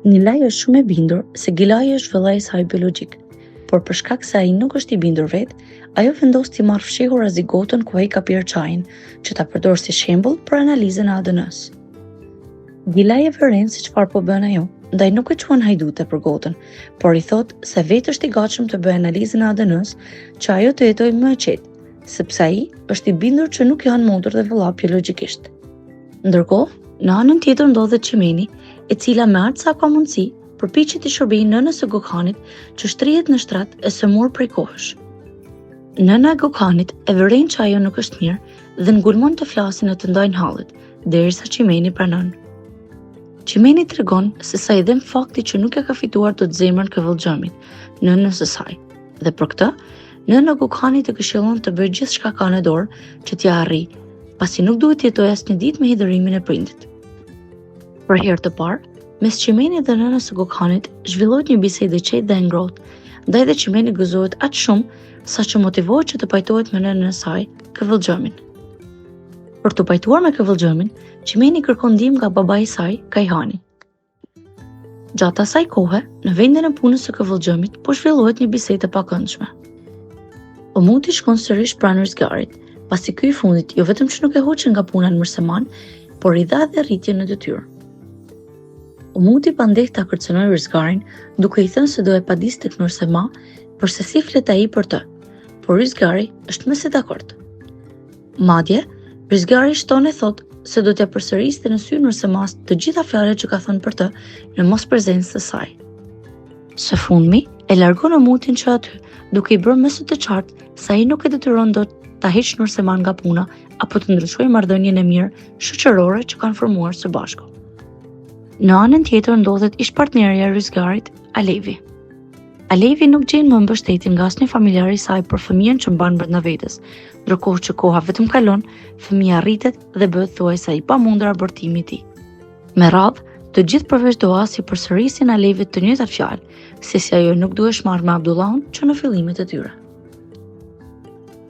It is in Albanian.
Nilaj është shumë e bindur se Gilaj është vëllai i saj biologjik, por për shkak se ai nuk është i bindur vetë, ajo vendos t'i marrë fshehur azigotën ku ai ka pirë çajin, që ta përdor si shembull për analizën e ADN-s. Gilaj e vëren se çfarë po bën ajo, ndaj nuk e quan hajdute për gotën, por i thot se vetë është i gatshëm të bëjë analizën e ADN-s, që ajo të jetojë më e qetë, sepse ai është i bindur që nuk janë motor dhe vëlla biologjikisht. Ndërkohë, në anën tjetër ndodhet Çimeni, e cila me art sa ka mundësi përpiqet të shërbejë nënës së Gokhanit që shtrihet në shtrat e sëmur prej kohësh. Nëna e Gokhanit e vëren që ajo nuk është mirë dhe ngulmon të flasin e të ndajnë hallet, derisa Çimeni pranon. Çimeni tregon se sa i dhem fakti që nuk e ka fituar dot zemrën Këvëllxhamit, nënës së saj, dhe për këtë, nëna Gokhanit e këshillon të bëjë gjithçka ka në dorë që t'ia arrijë, pasi nuk duhet të jetojë asnjë ditë me hidhërimin e prindit. Për herë të parë, mes Çimenit dhe nënës së Gokhanit zhvillohet një bisedë e qetë dhe e ngrohtë, ndaj dhe Çimeni gëzohet aq shumë sa që motivohet që të pajtohet me nënën e saj, Këvëllxhamin. Për të pajtuar me Këvëllxhamin, Çimeni kërkon ndihmë nga babai i saj, Kajhani. Gjatë asaj kohe, në vendin e punës së Këvëllxhamit po zhvillohet një bisedë e pakëndshme. Omuti shkon sërish pranë Rizgarit, pasi ky i fundit jo vetëm që nuk e hoqi nga puna në Mërseman, por i dha edhe rritje në detyrë. Omuti pandeh ta kërcënoi Rizgarin, duke i thënë se do e padis tek Nursema, për se si flet ai për të, por Rizgari është më se dakord. Madje, Rizgari shton e thot se do t'ja përsëriste në sy Nursemas të gjitha fjalët që ka thënë për të në mosprezencë të saj. Së fundmi, e largon Omutin që aty, duke i bërë më së të qartë se ai nuk e detyron dot ta heqë Nurseman nga puna apo të ndryshojë marrëdhënien e mirë shoqërore që kanë formuar së bashku. Në anën tjetër ndodhet ish-partnerja e Rizgarit, Alevi. Alevi nuk gjen më mbështetje nga asnjë familjar i saj për fëmijën që mban brenda vetes, ndërkohë që koha vetëm kalon, fëmia rritet dhe bëhet thuajse i pamundur abortimi i tij. Me radhë, të gjithë përveç Doas i përsërisin Alevit të njëjtat fjalë, se si ajo nuk duhesh marrë me Abdullahun që në fillimet e tyre.